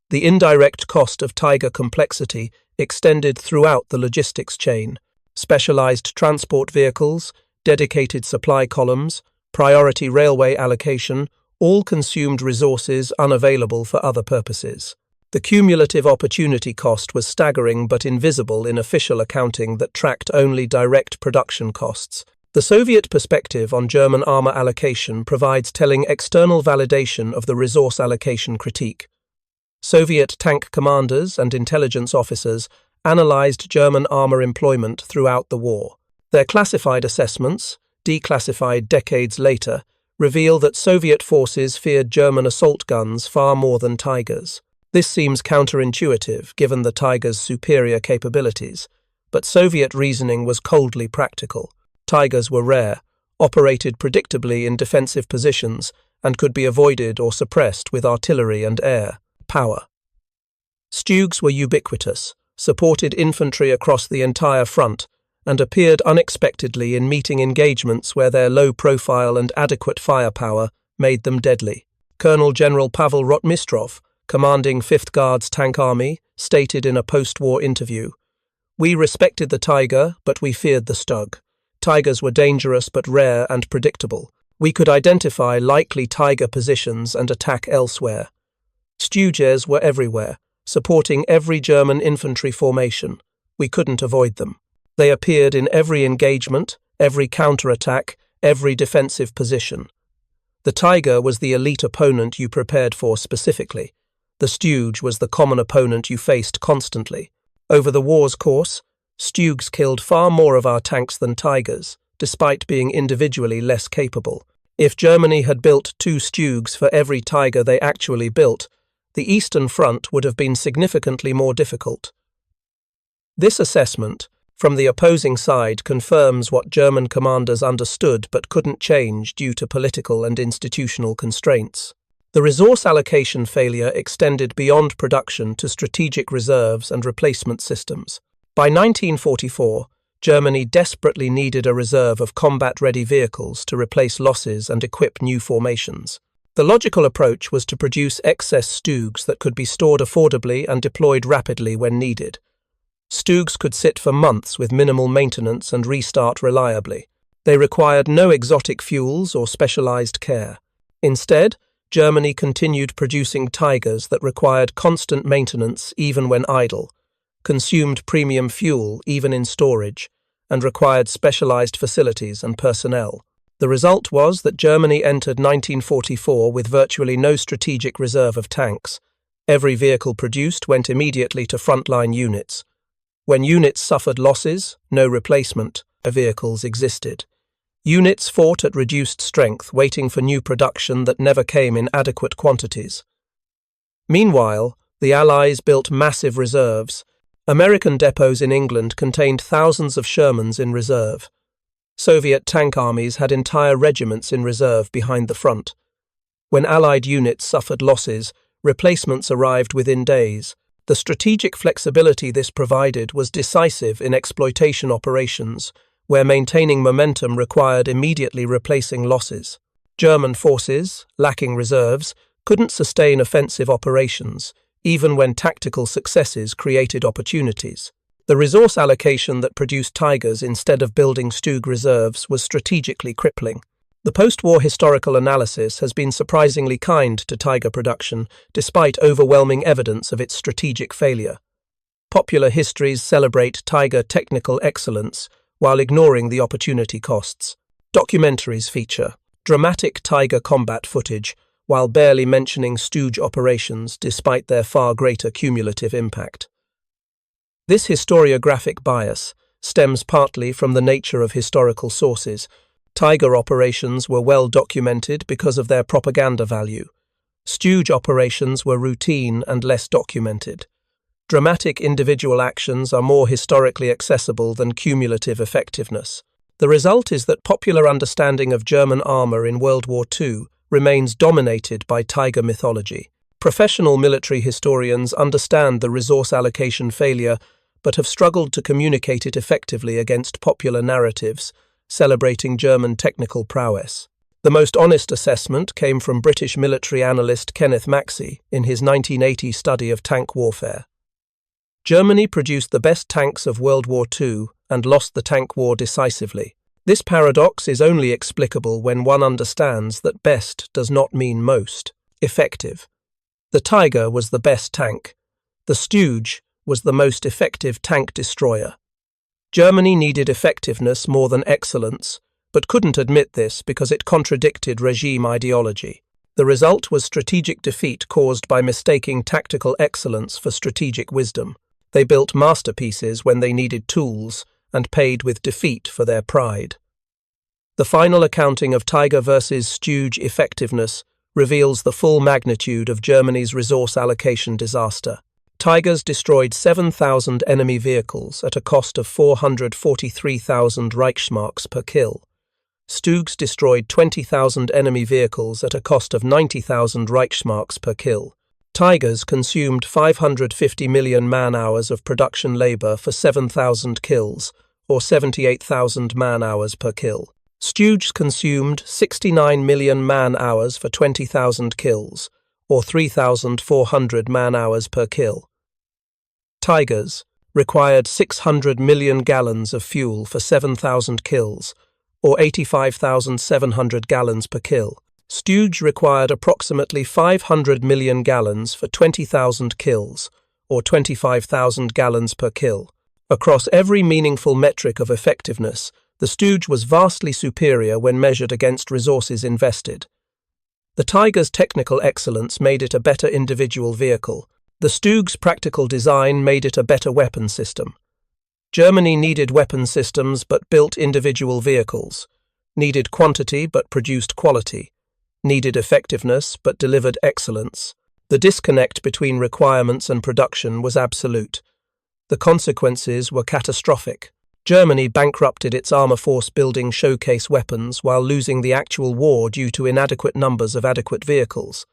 The indirect cost of Tiger complexity extended throughout the logistics chain. Specialized transport vehicles, dedicated supply columns, priority railway allocation, all consumed resources unavailable for other purposes. The cumulative opportunity cost was staggering but invisible in official accounting that tracked only direct production costs. The Soviet perspective on German armor allocation provides telling external validation of the resource allocation critique. Soviet tank commanders and intelligence officers analyzed German armor employment throughout the war. Their classified assessments, declassified decades later, reveal that Soviet forces feared German assault guns far more than Tigers. This seems counterintuitive given the Tigers' superior capabilities, but Soviet reasoning was coldly practical. Tigers were rare, operated predictably in defensive positions, and could be avoided or suppressed with artillery and air power. StuGs were ubiquitous, supported infantry across the entire front, and appeared unexpectedly in meeting engagements where their low profile and adequate firepower made them deadly. Colonel General Pavel Rotmistrov, commanding 5th Guards Tank Army, stated in a post-war interview, "We respected the Tiger, but we feared the StuG. Tigers were dangerous but rare and predictable. We could identify likely Tiger positions and attack elsewhere. StuGs were everywhere, supporting every German infantry formation. We couldn't avoid them. They appeared in every engagement, every counterattack, every defensive position. The Tiger was the elite opponent you prepared for specifically. The StuG was the common opponent you faced constantly. Over the war's course, StuGs killed far more of our tanks than Tigers, despite being individually less capable. If Germany had built 2 StuGs for every Tiger they actually built, the Eastern Front would have been significantly more difficult. This assessment, from the opposing side, confirms what German commanders understood but couldn't change due to political and institutional constraints. The resource allocation failure extended beyond production to strategic reserves and replacement systems. By 1944, Germany desperately needed a reserve of combat-ready vehicles to replace losses and equip new formations. The logical approach was to produce excess StuGs that could be stored affordably and deployed rapidly when needed. StuGs could sit for months with minimal maintenance and restart reliably. They required no exotic fuels or specialized care. Instead, Germany continued producing Tigers that required constant maintenance even when idle, consumed premium fuel even in storage, and required specialized facilities and personnel. The result was that Germany entered 1944 with virtually no strategic reserve of tanks. Every vehicle produced went immediately to frontline units. When units suffered losses, no replacement vehicles existed. Units fought at reduced strength, waiting for new production that never came in adequate quantities. Meanwhile, the Allies built massive reserves. American depots in England contained thousands of Shermans in reserve. Soviet tank armies had entire regiments in reserve behind the front. When Allied units suffered losses, replacements arrived within days. The strategic flexibility this provided was decisive in exploitation operations, where maintaining momentum required immediately replacing losses. German forces, lacking reserves, couldn't sustain offensive operations, even when tactical successes created opportunities. The resource allocation that produced Tigers instead of building StuG reserves was strategically crippling. The post-war historical analysis has been surprisingly kind to Tiger production, despite overwhelming evidence of its strategic failure. Popular histories celebrate Tiger technical excellence, while ignoring the opportunity costs. Documentaries feature dramatic Tiger combat footage, while barely mentioning StuG operations despite their far greater cumulative impact. This historiographic bias stems partly from the nature of historical sources. Tiger operations were well documented because of their propaganda value. StuG operations were routine and less documented. Dramatic individual actions are more historically accessible than cumulative effectiveness. The result is that popular understanding of German armor in World War II remains dominated by Tiger mythology. Professional military historians understand the resource allocation failure, but have struggled to communicate it effectively against popular narratives, celebrating German technical prowess. The most honest assessment came from British military analyst Kenneth Maxey in his 1980 study of tank warfare. Germany produced the best tanks of World War II and lost the tank war decisively. This paradox is only explicable when one understands that best does not mean most effective. The Tiger was the best tank. The StuG was the most effective tank destroyer. Germany needed effectiveness more than excellence, but couldn't admit this because it contradicted regime ideology. The result was strategic defeat caused by mistaking tactical excellence for strategic wisdom. They built masterpieces when they needed tools and paid with defeat for their pride. The final accounting of Tiger versus StuG effectiveness reveals the full magnitude of Germany's resource allocation disaster. Tigers destroyed 7,000 enemy vehicles at a cost of 443,000 Reichsmarks per kill. StuGs destroyed 20,000 enemy vehicles at a cost of 90,000 Reichsmarks per kill. Tigers consumed 550 million man-hours of production labor for 7,000 kills, or 78,000 man-hours per kill. StuGs consumed 69 million man-hours for 20,000 kills, or 3,400 man-hours per kill. Tigers required 600 million gallons of fuel for 7,000 kills, or 85,700 gallons per kill. StuG required approximately 500 million gallons for 20,000 kills, or 25,000 gallons per kill. Across every meaningful metric of effectiveness, the StuG was vastly superior when measured against resources invested. The Tiger's technical excellence made it a better individual vehicle, The StuGs' practical design made it a better weapon system. Germany needed weapon systems but built individual vehicles, needed quantity but produced quality, needed effectiveness but delivered excellence. The disconnect between requirements and production was absolute. The consequences were catastrophic. Germany bankrupted its armor force building showcase weapons while losing the actual war due to inadequate numbers of adequate vehicles.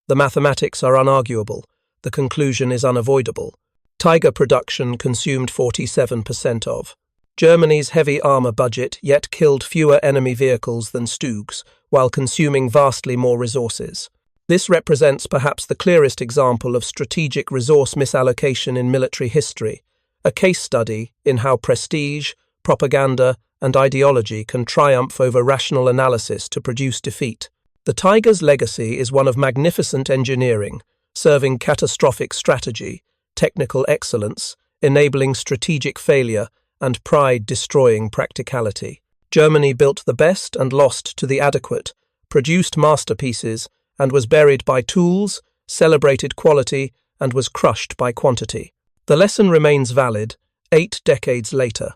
The mathematics are unarguable. The conclusion is unavoidable. Tiger production consumed 47% of Germany's heavy armor budget, yet killed fewer enemy vehicles than StuGs, while consuming vastly more resources. This represents perhaps the clearest example of strategic resource misallocation in military history, a case study in how prestige, propaganda, and ideology can triumph over rational analysis to produce defeat. The Tiger's legacy is one of magnificent engineering, serving catastrophic strategy, technical excellence, enabling strategic failure, and pride-destroying practicality. Germany built the best and lost to the adequate, produced masterpieces, and was buried by tools, celebrated quality, and was crushed by quantity. The lesson remains valid 8 decades later.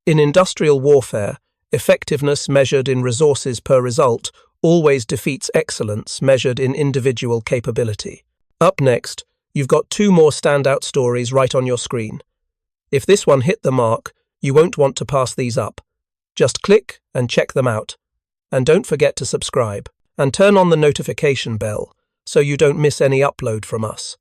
In industrial warfare, effectiveness measured in resources per result always defeats excellence measured in individual capability. Up next, you've got 2 more standout stories right on your screen. If this one hit the mark, you won't want to pass these up. Just click and check them out. And don't forget to subscribe and turn on the notification bell so you don't miss any upload from us.